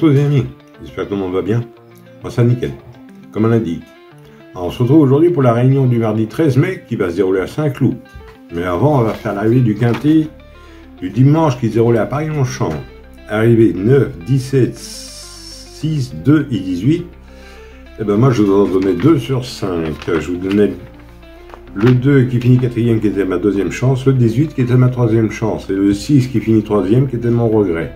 tous les amis, j'espère que tout le monde va bien. Moi ça nickel, comme on a dit. Alors, on se retrouve aujourd'hui pour la réunion du mardi 13 mai qui va se dérouler à Saint-Cloud. Mais avant on va faire l'arrivée du quintet du dimanche qui se déroulait à Paris-Longchamp. Arrivée 9, 17, 6, 2 et 18. Et ben moi je vous en donnais 2 sur 5. Je vous donnais le 2 qui finit 4e qui était ma deuxième chance, le 18 qui était ma troisième chance et le 6 qui finit 3e qui était mon regret.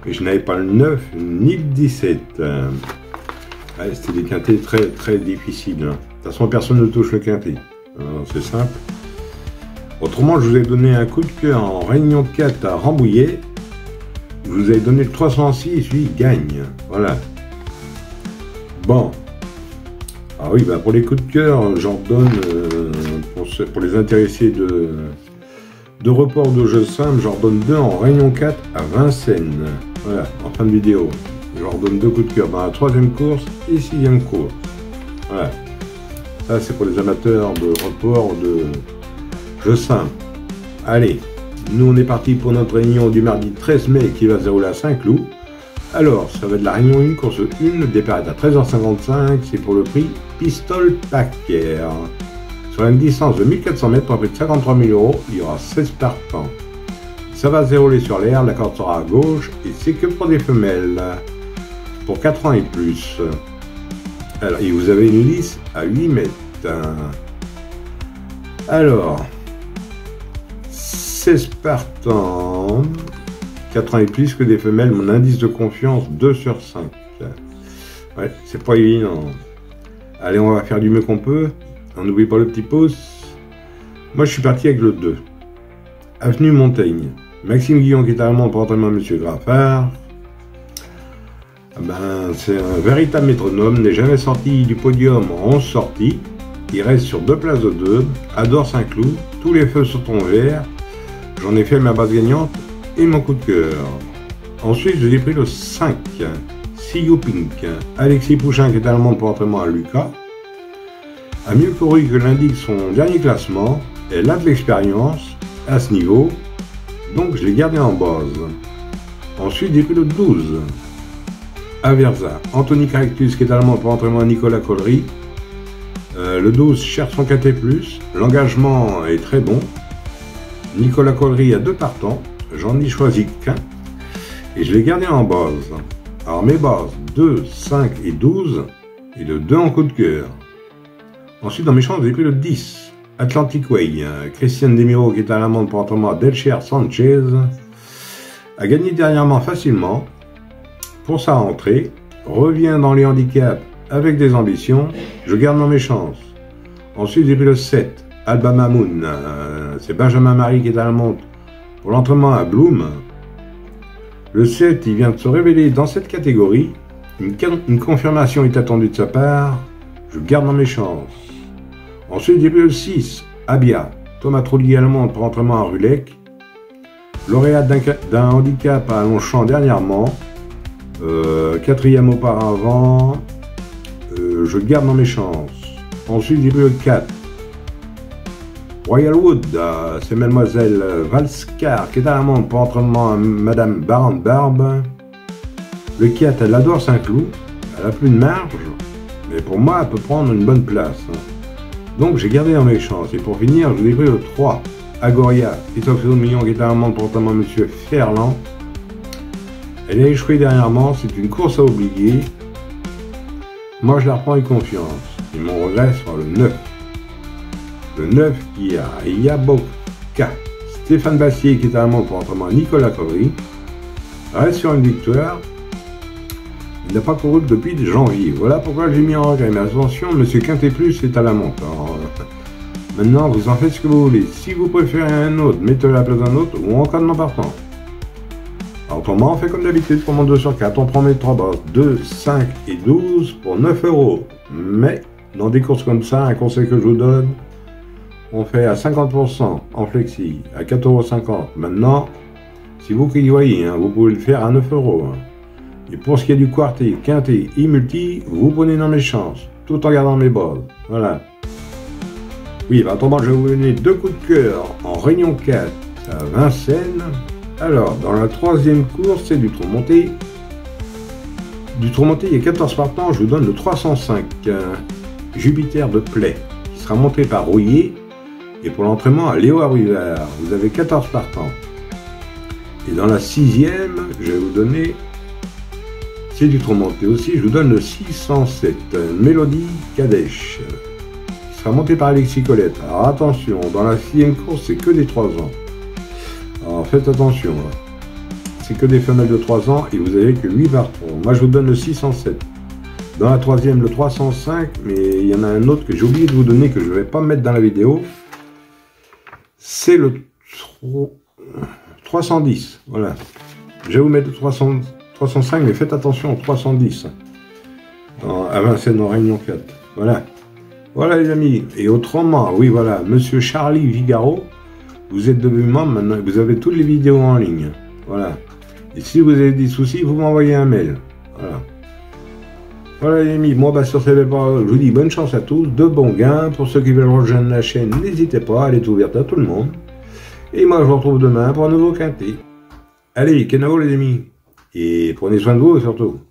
Et je n'avais pas le 9 ni le 17. Ouais, c'était des quintets très difficiles. De toute façon, personne ne touche le quintet. C'est simple. Autrement, je vous ai donné un coup de cœur en réunion 4 à Rambouillet. Je vous ai donné le 306, lui, il gagne. Voilà. Bon. Ah oui, bah pour les coups de cœur, j'en donne, pour les intéressés de report de jeux simples, j'en donne 2 en réunion 4 à Vincennes. Voilà, en fin de vidéo. Je leur donne 2 coups de cœur dans la 3e course et 6e course. Voilà. Ça, c'est pour les amateurs de report de jeux simples. Allez, nous, on est parti pour notre réunion du mardi 13 mai qui va se dérouler à Saint-Cloud. Alors, ça va être la réunion 1, course 1. Le départ est à 13h55. C'est pour le prix Pistol Packer. Sur une distance de 1400 mètres pour un prix de 53 000 €, il y aura 16 partants. Ça va se dérouler sur l'air, la corde sera à gauche et c'est que pour des femelles, pour 4 ans et plus. Alors, et vous avez une lisse à 8 mètres. Alors, 16 partants, 4 ans et plus que des femelles, mon indice de confiance 2 sur 5. Ouais, c'est pas évident. Allez, on va faire du mieux qu'on peut. On n'oublie pas le petit pouce. Moi, je suis parti avec le 2. Avenue Montaigne. Maxime Guillon qui est allemand pour entraînement Monsieur Graffard. Ben, c'est un véritable métronome, n'est jamais sorti du podium en 11 sorties. Il reste sur 2 places de 2, adore Saint-Cloud, tous les feux sont en vert. J'en ai fait ma base gagnante et mon coup de cœur. Ensuite, j'ai pris le 5, See You Pink. Alexis Pouchin qui est allemand pour entraînement à Lucas. A mieux couru que l'indique son dernier classement, elle a de l'expérience à ce niveau. Donc je l'ai gardé en base. Ensuite j'ai pris le 12. Aversa. Anthony Caractus qui est allemand pour entraînement à Nicolas Collery. Le 12 cherche son quintet plus. L'engagement est très bon. Nicolas Collery a 2 partants. J'en ai choisi qu'un. Et je l'ai gardé en base. Alors mes bases 2, 5 et 12. Et le 2 en coup de cœur. Ensuite dans mes chances j'ai pris le 10. Atlantic Way, Christian Demiro qui est à l'amende pour entraînement à Delcher Sanchez, a gagné dernièrement facilement pour sa rentrée, revient dans les handicaps avec des ambitions, je garde dans mes chances. Ensuite j'ai pris le 7, Alba Mamoun, c'est Benjamin Marie qui est à l'amende pour l'entraînement à Bloom. Le 7, il vient de se révéler dans cette catégorie, une confirmation est attendue de sa part, je garde dans mes chances. Ensuite, j'ai pris le 6, Abia, Thomas Trulli allemand pour entraînement à Rulec, lauréat d'un handicap à Longchamp dernièrement, 4e auparavant, je garde dans mes chances. Ensuite, j'ai pris le 4, Royal Wood, c'est mademoiselle Valscar qui est allemand pour entraînement à Madame Baron Barbe. Le 4, elle adore Saint-Cloud, elle a plus de marge, mais pour moi, elle peut prendre une bonne place. Donc j'ai gardé dans mes chances. Et pour finir, je vous ai pris le 3. Agoria, Christophe Million qui est à l'amende pour notamment M. Ferland. Elle a échoué dernièrement, c'est une course à oublier. Moi je la reprends avec confiance. Et mon regret sera le 9. Le 9 qui a Yaboka. Stéphane Bassier qui est à l'amende pour notamment Nicolas Collery. Reste sur une victoire. Il n'a pas couru depuis janvier. Voilà pourquoi j'ai mis en regret. Mais attention, Monsieur Quintet Plus est à la montre. Alors, maintenant, vous en faites ce que vous voulez. Si vous préférez un autre, mettez-le à la place d'un autre ou en cas de non partant. Alors, autrement, on fait comme d'habitude pour mon 2 sur 4. On prend mes 3 bases 2, 5 et 12 pour 9 €. Mais, dans des courses comme ça, un conseil que je vous donne, on fait à 50% en flexi, à 4,50 €. Maintenant, si vous qui y voyez, hein, vous pouvez le faire à 9 €. Hein. Et pour ce qui est du quartet, quintet et multi, vous prenez dans mes chances, tout en gardant mes bases. Voilà. Oui, bah, autrement, je vais vous donner 2 coups de cœur en réunion 4 à Vincennes. Alors, dans la 3e course, c'est du trou monté. du tourmenté, il y a 14 partants, je vous donne le 305 Jupiter de Play, qui sera monté par Rouillet, et pour l'entraînement à Léo Arivard, vous avez 14 partants. Et dans la 6e, je vais vous donner, c'est du tourmenté aussi, je vous donne le 607 Mélodie Kadesh, qui sera monté par Alexis Colette. Alors attention, dans la 6e course, c'est que des 3 ans. Alors faites attention, c'est que des femelles de 3 ans et vous avez que 8 partants. Moi je vous donne le 607. Dans la 3e, le 305, mais il y en a un autre que j'ai oublié de vous donner, que je ne vais pas mettre dans la vidéo. C'est le 310, voilà. Je vais vous mettre le 305, mais faites attention au 310. À Vincennes en Réunion 4. Voilà. Voilà les amis. Et autrement, oui voilà, Monsieur Charlie Vigaro, vous êtes devenu membre, maintenant vous avez toutes les vidéos en ligne. Voilà. Et si vous avez des soucis, vous m'envoyez un mail. Voilà. Voilà les amis, moi sur ces belles paroles, je vous dis bonne chance à tous, de bons gains. Pour ceux qui veulent rejoindre la chaîne, n'hésitez pas, elle est ouverte à tout le monde. Et moi je vous retrouve demain pour un nouveau quintet. Allez, Kenao les amis. Et prenez soin de vous surtout.